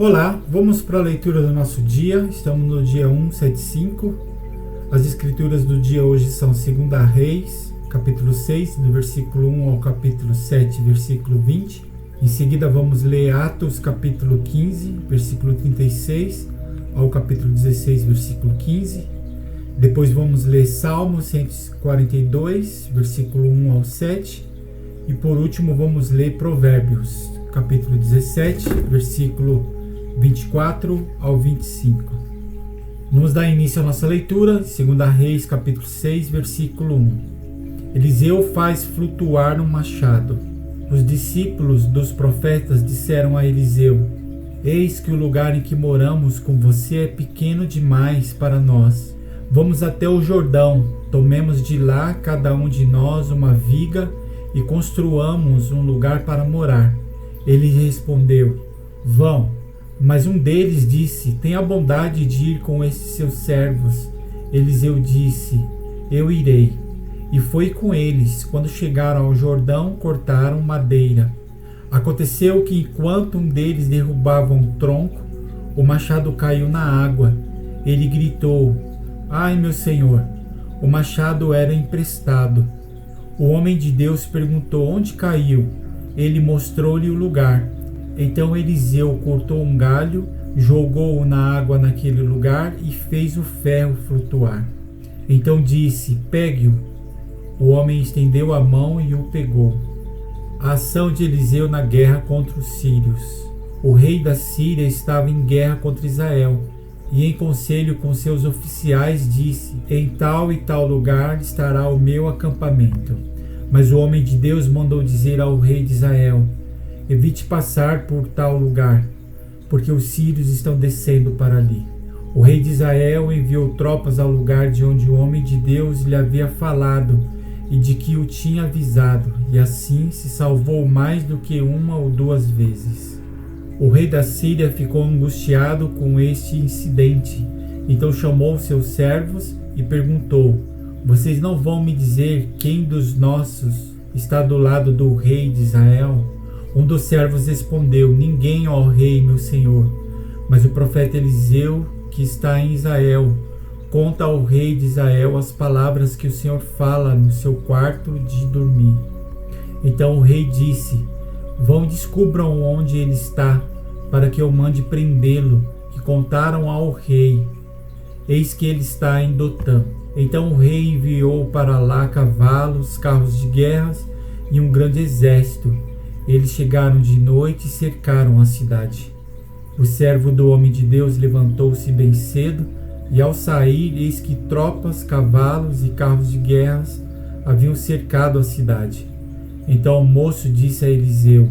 Olá, vamos para a leitura do nosso dia. Estamos no dia 175. As escrituras do dia hoje são 2 Reis, capítulo 6, do versículo 1 ao capítulo 7, versículo 20. Em seguida vamos ler Atos, capítulo 15, versículo 36 ao capítulo 16, versículo 15. Depois vamos ler Salmo 142, versículo 1 ao 7. E por último vamos ler Provérbios, capítulo 17, versículo 24 ao 25. Vamos dar início à nossa leitura, 2 Reis, capítulo 6, versículo 1. Eliseu faz flutuar um machado. Os discípulos dos profetas disseram a Eliseu: Eis que o lugar em que moramos com você é pequeno demais para nós. Vamos até o Jordão, tomemos de lá cada um de nós uma viga e construamos um lugar para morar. Ele respondeu: Vão. Mas um deles disse: Tenha a bondade de ir com esses seus servos. Eliseu disse: Eu irei. E foi com eles. Quando chegaram ao Jordão, cortaram madeira. Aconteceu que enquanto um deles derrubava um tronco, o machado caiu na água. Ele gritou: Ai, meu senhor! O machado era emprestado. O homem de Deus perguntou: Onde caiu? Ele mostrou-lhe o lugar. Então Eliseu cortou um galho, jogou-o na água naquele lugar e fez o ferro flutuar. Então disse: Pegue-o. O homem estendeu a mão e o pegou. A ação de Eliseu na guerra contra os sírios. O rei da Síria estava em guerra contra Israel, e em conselho com seus oficiais disse: Em tal e tal lugar estará o meu acampamento. Mas o homem de Deus mandou dizer ao rei de Israel: Evite passar por tal lugar, porque os sírios estão descendo para ali. O rei de Israel enviou tropas ao lugar de onde o homem de Deus lhe havia falado e de que o tinha avisado, e assim se salvou mais do que uma ou duas vezes. O rei da Síria ficou angustiado com este incidente, então chamou seus servos e perguntou: Vocês não vão me dizer quem dos nossos está do lado do rei de Israel? Um dos servos respondeu: Ninguém, ó rei, meu senhor. Mas o profeta Eliseu, que está em Israel, conta ao rei de Israel as palavras que o Senhor fala no seu quarto de dormir. Então o rei disse: Vão e descubram onde ele está, para que eu mande prendê-lo. E contaram ao rei: Eis que ele está em Dotã. Então o rei enviou para lá cavalos, carros de guerra e um grande exército. Eles chegaram de noite e cercaram a cidade. O servo do homem de Deus levantou-se bem cedo, e ao sair, eis que tropas, cavalos e carros de guerra haviam cercado a cidade. Então o moço disse a Eliseu: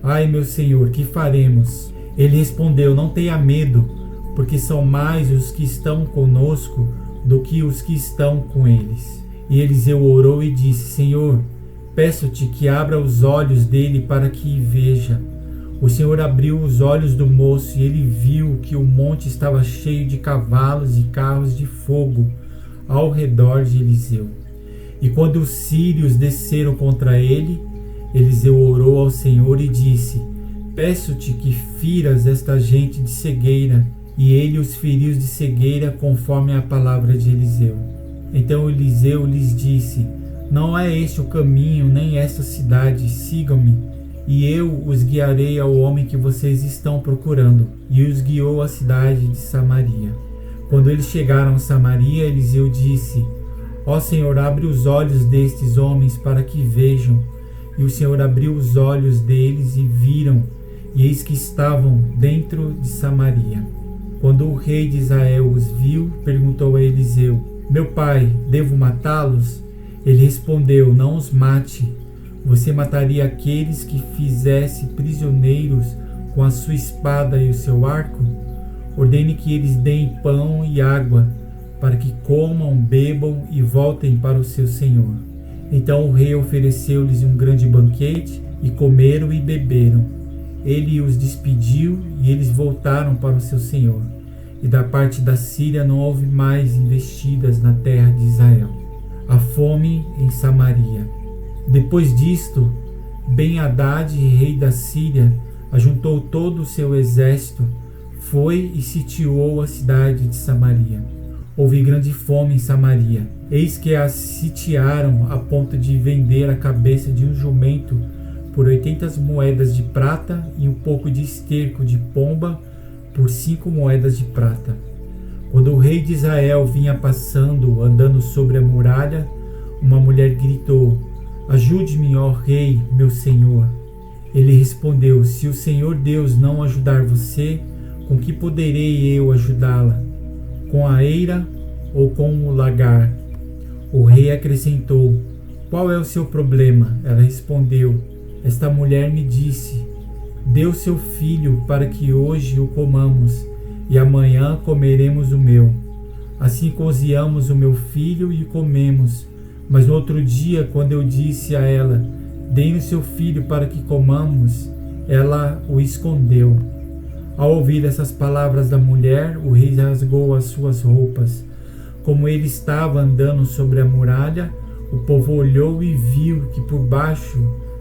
Ai, meu senhor, que faremos? Ele respondeu: Não tenha medo, porque são mais os que estão conosco do que os que estão com eles. E Eliseu orou e disse: Senhor, peço-te que abra os olhos dele para que veja. O Senhor abriu os olhos do moço e ele viu que o monte estava cheio de cavalos e carros de fogo ao redor de Eliseu. E quando os sírios desceram contra ele, Eliseu orou ao Senhor e disse: Peço-te que firas esta gente de cegueira. E ele os feriu de cegueira conforme a palavra de Eliseu. Então Eliseu lhes disse: Não é este o caminho, nem esta cidade, sigam-me, e eu os guiarei ao homem que vocês estão procurando. E os guiou à cidade de Samaria. Quando eles chegaram a Samaria, Eliseu disse: Ó Senhor, abre os olhos destes homens para que vejam. E o Senhor abriu os olhos deles e viram, e eis que estavam dentro de Samaria. Quando o rei de Israel os viu, perguntou a Eliseu: Meu pai, devo matá-los? Ele respondeu: Não os mate. Você mataria aqueles que fizesse prisioneiros com a sua espada e o seu arco? Ordene que eles deem pão e água, para que comam, bebam e voltem para o seu senhor. Então o rei ofereceu-lhes um grande banquete, e comeram e beberam. Ele os despediu e eles voltaram para o seu senhor. E da parte da Síria não houve mais investidas na terra de Israel. A fome em Samaria. Depois disto, Ben-Hadad, rei da Síria, ajuntou todo o seu exército, foi e sitiou a cidade de Samaria. Houve grande fome em Samaria. Eis que a sitiaram a ponto de vender a cabeça de um jumento por 80 moedas de prata e um pouco de esterco de pomba por 5 moedas de prata. Quando o rei de Israel vinha passando, andando sobre a muralha, uma mulher gritou: "Ajude-me, ó rei, meu senhor." Ele respondeu: "Se o Senhor Deus não ajudar você, com que poderei eu ajudá-la? Com a eira ou com o lagar?" O rei acrescentou: "Qual é o seu problema?" Ela respondeu: "Esta mulher me disse: dê o seu filho para que hoje o comamos, e amanhã comeremos o meu. Assim cozinhamos o meu filho e comemos. Mas no outro dia, quando eu disse a ela: dê o seu filho para que comamos, ela o escondeu." Ao ouvir essas palavras da mulher, o rei rasgou as suas roupas. Como ele estava andando sobre a muralha, o povo olhou e viu que por baixo,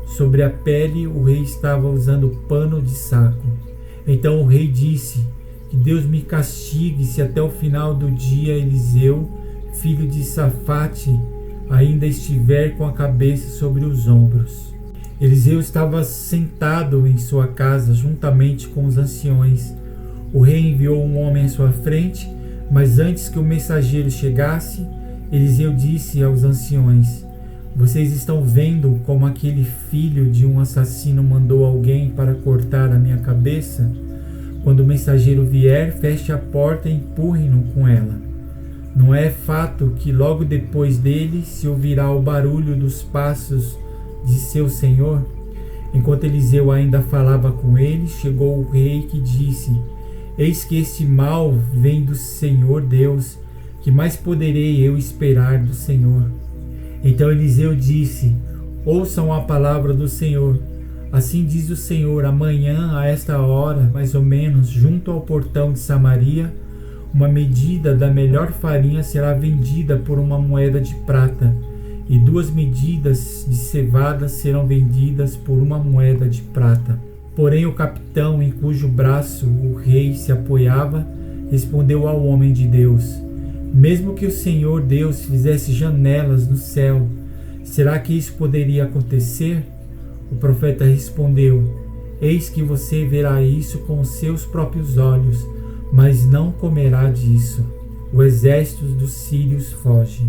sobre a pele, o rei estava usando pano de saco. Então o rei disse: "Que Deus me castigue se até o final do dia Eliseu, filho de Safate, ainda estiver com a cabeça sobre os ombros." Eliseu estava sentado em sua casa juntamente com os anciões. O rei enviou um homem à sua frente, mas antes que o mensageiro chegasse, Eliseu disse aos anciões: "Vocês estão vendo como aquele filho de um assassino mandou alguém para cortar a minha cabeça? Quando o mensageiro vier, feche a porta e empurre-no com ela. Não é fato que logo depois dele se ouvirá o barulho dos passos de seu senhor?" Enquanto Eliseu ainda falava com ele, chegou o rei, que disse: "Eis que este mal vem do Senhor Deus. Que mais poderei eu esperar do Senhor?" Então Eliseu disse: "Ouçam a palavra do Senhor. Assim diz o Senhor: amanhã, a esta hora, mais ou menos, junto ao portão de Samaria, uma medida da melhor farinha será vendida por 1 moeda de prata, e 2 medidas de cevada serão vendidas por 1 moeda de prata." Porém o capitão, em cujo braço o rei se apoiava, respondeu ao homem de Deus: "Mesmo que o Senhor Deus fizesse janelas no céu, será que isso poderia acontecer?" O profeta respondeu: "Eis que você verá isso com os seus próprios olhos, mas não comerá disso." O exército dos sírios foge.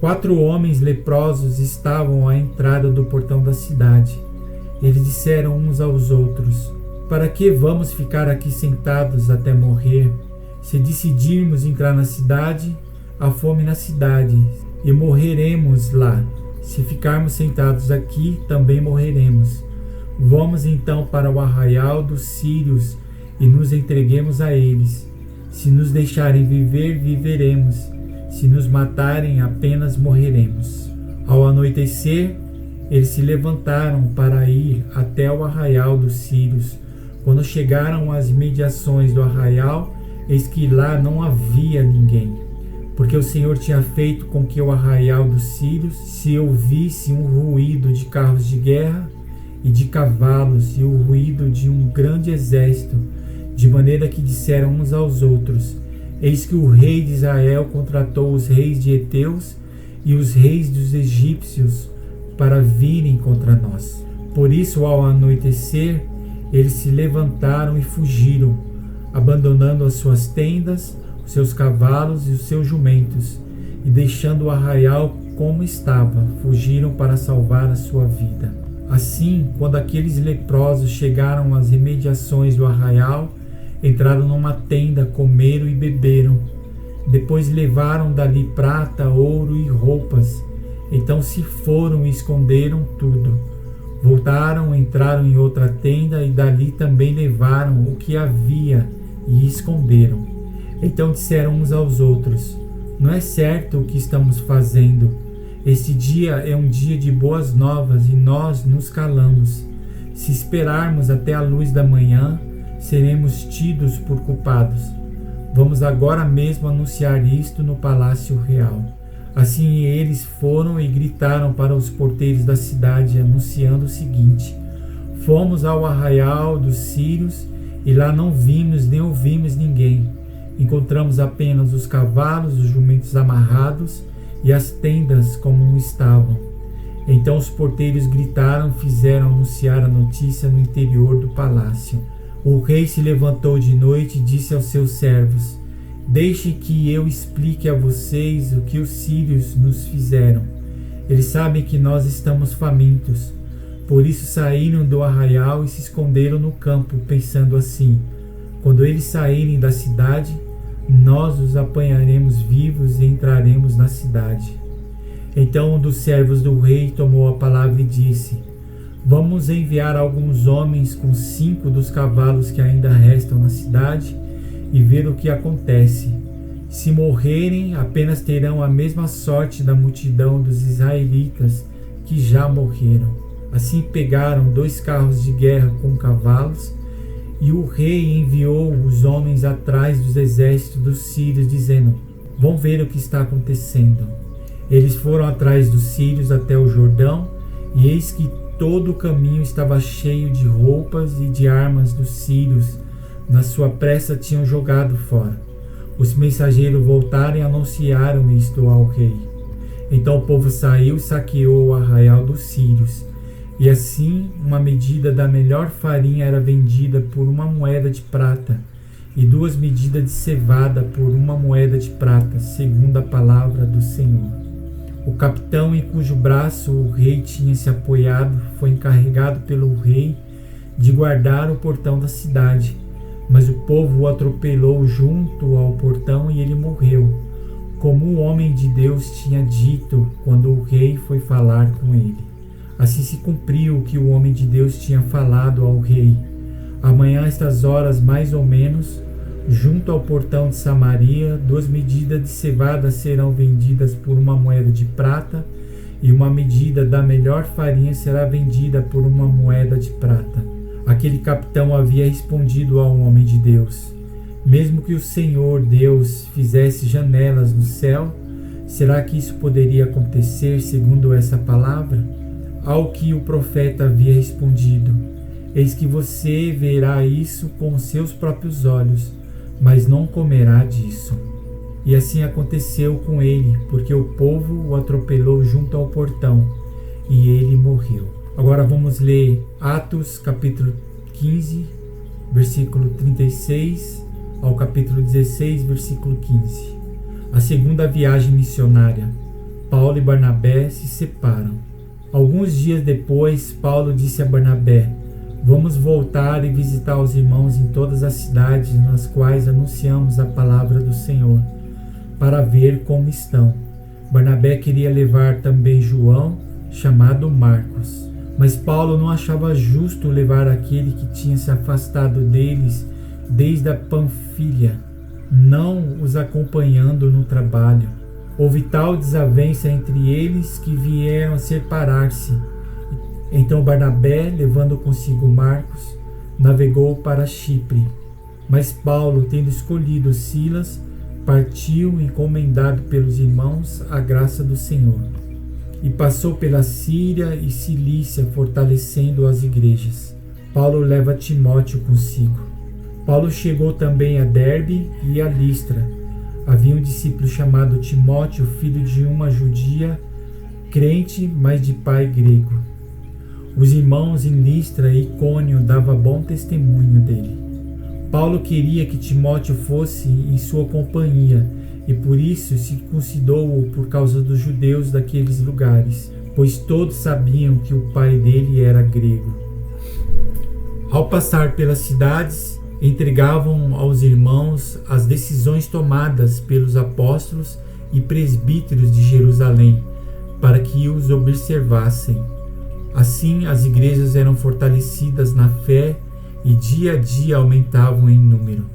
4 homens leprosos estavam à entrada do portão da cidade. Eles disseram uns aos outros: "Para que vamos ficar aqui sentados até morrer? Se decidirmos entrar na cidade, há fome na cidade, e morreremos lá. Se ficarmos sentados aqui, também morreremos. Vamos então para o arraial dos sírios e nos entreguemos a eles. Se nos deixarem viver, viveremos. Se nos matarem, apenas morreremos." Ao anoitecer, eles se levantaram para ir até o arraial dos sírios. Quando chegaram às mediações do arraial, eis que lá não havia ninguém, porque o Senhor tinha feito com que o arraial dos sírios se ouvisse um ruído de carros de guerra e de cavalos e o ruído de um grande exército, de maneira que disseram uns aos outros: "Eis que o rei de Israel contratou os reis de Heteus e os reis dos egípcios para virem contra nós." Por isso, ao anoitecer, eles se levantaram e fugiram, abandonando as suas tendas, os seus cavalos e os seus jumentos, e deixando o arraial como estava, fugiram para salvar a sua vida. Assim, quando aqueles leprosos chegaram às imediações do arraial, entraram numa tenda, comeram e beberam. Depois levaram dali prata, ouro e roupas. Então se foram e esconderam tudo. Voltaram, entraram em outra tenda e dali também levaram o que havia e esconderam. Então disseram uns aos outros: "Não é certo o que estamos fazendo. Este dia é um dia de boas novas e nós nos calamos. Se esperarmos até a luz da manhã, seremos tidos por culpados. Vamos agora mesmo anunciar isto no palácio real." Assim eles foram e gritaram para os porteiros da cidade, anunciando o seguinte: Fomos ao arraial dos sírios e lá não vimos nem ouvimos ninguém. Encontramos apenas os cavalos, os jumentos amarrados e as tendas como estavam. Então os porteiros gritaram, fizeram anunciar a notícia no interior do palácio. O rei se levantou de noite e disse aos seus servos: Deixe que eu explique a vocês o que os sírios nos fizeram. Eles sabem que nós estamos famintos. Por isso saíram do arraial e se esconderam no campo, pensando assim: quando eles saírem da cidade, nós os apanharemos vivos e entraremos na cidade. Então um dos servos do rei tomou a palavra e disse: Vamos enviar alguns homens com 5 dos cavalos que ainda restam na cidade e ver o que acontece. Se morrerem, apenas terão a mesma sorte da multidão dos israelitas que já morreram. Assim pegaram 2 carros de guerra com cavalos, e o rei enviou os homens atrás dos exércitos dos sírios, dizendo: Vão ver o que está acontecendo. Eles foram atrás dos sírios até o Jordão, e eis que todo o caminho estava cheio de roupas e de armas dos sírios. Na sua pressa tinham jogado fora. Os mensageiros voltaram e anunciaram isto ao rei. Então o povo saiu e saqueou o arraial dos sírios. E assim uma medida da melhor farinha era vendida por 1 moeda de prata, e 2 medidas de cevada por 1 moeda de prata, segundo a palavra do Senhor. O capitão em cujo braço o rei tinha se apoiado foi encarregado pelo rei de guardar o portão da cidade, mas o povo o atropelou junto ao portão e ele morreu, como o homem de Deus tinha dito quando o rei foi falar com ele. Assim se cumpriu o que o homem de Deus tinha falado ao rei. Amanhã, a estas horas mais ou menos, junto ao portão de Samaria, 2 medidas de cevada serão vendidas por 1 moeda de prata, e 1 medida da melhor farinha será vendida por 1 moeda de prata. Aquele capitão havia respondido ao homem de Deus: Mesmo que o Senhor Deus fizesse janelas no céu, será que isso poderia acontecer segundo essa palavra? Ao que o profeta havia respondido: Eis que você verá isso com os seus próprios olhos, mas não comerá disso. E assim aconteceu com ele, porque o povo o atropelou junto ao portão, e ele morreu. Agora vamos ler Atos capítulo 15, versículo 36 ao capítulo 16, versículo 15. A segunda viagem missionária. Paulo e Barnabé se separam. Alguns dias depois, Paulo disse a Barnabé: Vamos voltar e visitar os irmãos em todas as cidades nas quais anunciamos a palavra do Senhor, para ver como estão. Barnabé queria levar também João, chamado Marcos. Mas Paulo não achava justo levar aquele que tinha se afastado deles desde a Panfilha, não os acompanhando no trabalho. Houve tal desavença entre eles que vieram a separar-se. Então Barnabé, levando consigo Marcos, navegou para Chipre. Mas Paulo, tendo escolhido Silas, partiu encomendado pelos irmãos à graça do Senhor. E passou pela Síria e Cilícia, fortalecendo as igrejas. Paulo leva Timóteo consigo. Paulo chegou também a Derbe e a Listra. Havia um discípulo chamado Timóteo, filho de uma judia, crente, mas de pai grego. Os irmãos em Listra e Icônio davam bom testemunho dele. Paulo queria que Timóteo fosse em sua companhia, e por isso circuncidou-o por causa dos judeus daqueles lugares, pois todos sabiam que o pai dele era grego. Ao passar pelas cidades, entregavam aos irmãos as decisões tomadas pelos apóstolos e presbíteros de Jerusalém, para que os observassem. Assim, as igrejas eram fortalecidas na fé e dia a dia aumentavam em número.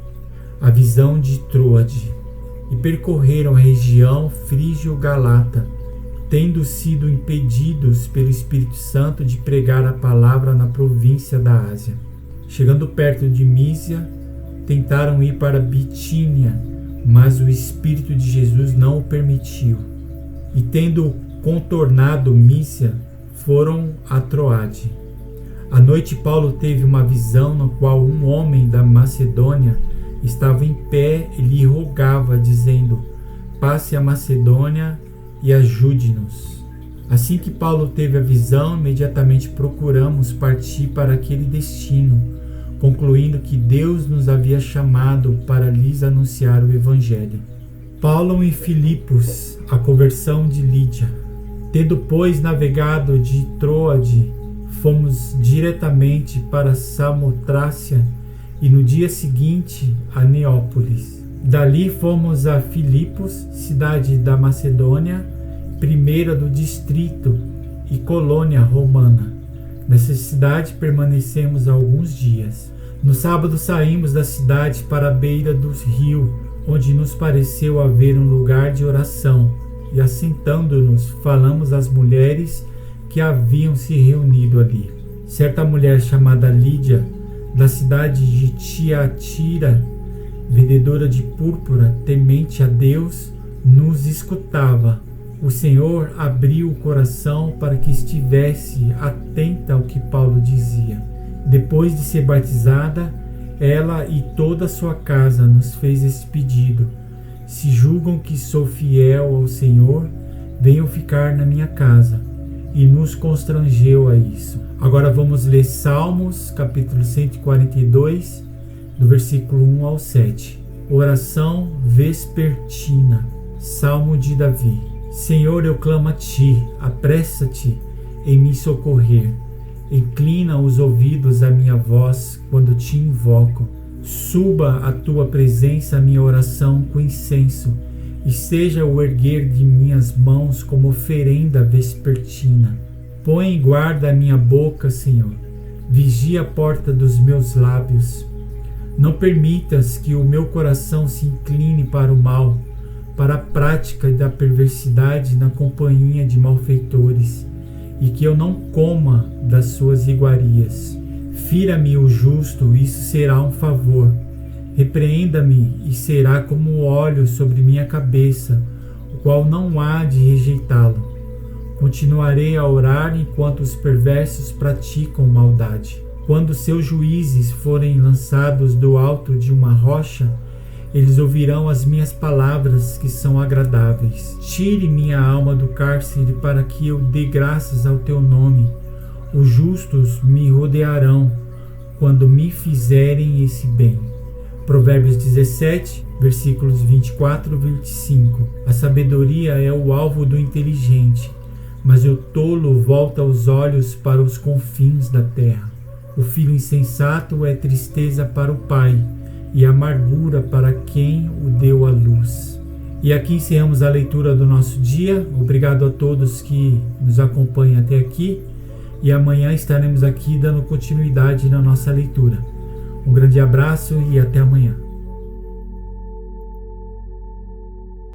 A visão de Troade. E percorreram a região frígio-galata, tendo sido impedidos pelo Espírito Santo de pregar a palavra na província da Ásia. Chegando perto de Mísia, tentaram ir para Bitínia, mas o Espírito de Jesus não o permitiu. E tendo contornado Mísia, foram a Troade. À noite, Paulo teve uma visão no qual um homem da Macedônia estava em pé e lhe rogava, dizendo: passe a Macedônia e ajude-nos. Assim que Paulo teve a visão, imediatamente procuramos partir para aquele destino, concluindo que Deus nos havia chamado para lhes anunciar o Evangelho. Paulo em Filipos, a conversão de Lídia. Tendo, pois, navegado de Troade, fomos diretamente para Samotrácia e no dia seguinte a Neópolis. Dali fomos a Filipos, cidade da Macedônia, primeira do distrito e colônia romana. Nessa cidade permanecemos alguns dias. No sábado saímos da cidade para a beira do rio, onde nos pareceu haver um lugar de oração, e assentando-nos, falamos às mulheres que haviam se reunido ali. Certa mulher chamada Lídia, da cidade de Tiatira, vendedora de púrpura, temente a Deus, nos escutava. O Senhor abriu o coração para que estivesse atenta ao que Paulo dizia. Depois de ser batizada, ela e toda a sua casa nos fez esse pedido: se julgam que sou fiel ao Senhor, venham ficar na minha casa. E nos constrangeu a isso. Agora vamos ler Salmos, capítulo 142, do versículo 1 ao 7. Oração vespertina. Salmo de Davi. Senhor, eu clamo a ti, apressa-te em me socorrer. Inclina os ouvidos à minha voz quando te invoco. Suba à tua presença a minha oração com incenso, e seja o erguer de minhas mãos como oferenda vespertina. Põe em guarda a minha boca, Senhor. Vigia a porta dos meus lábios. Não permitas que o meu coração se incline para o mal, para a prática da perversidade na companhia de malfeitores, e que eu não coma das suas iguarias. Fira-me o justo, isso será um favor. Repreenda-me, e será como óleo sobre minha cabeça, o qual não há de rejeitá-lo. Continuarei a orar enquanto os perversos praticam maldade. Quando seus juízes forem lançados do alto de uma rocha, eles ouvirão as minhas palavras que são agradáveis. Tire minha alma do cárcere para que eu dê graças ao teu nome. Os justos me rodearão quando me fizerem esse bem. Provérbios 17, versículos 24 e 25. A sabedoria é o alvo do inteligente, mas o tolo volta os olhos para os confins da terra. O filho insensato é tristeza para o pai, e amargura para quem o deu à luz. E aqui encerramos a leitura do nosso dia. Obrigado a todos que nos acompanham até aqui, e amanhã estaremos aqui dando continuidade na nossa leitura. Um grande abraço e até amanhã.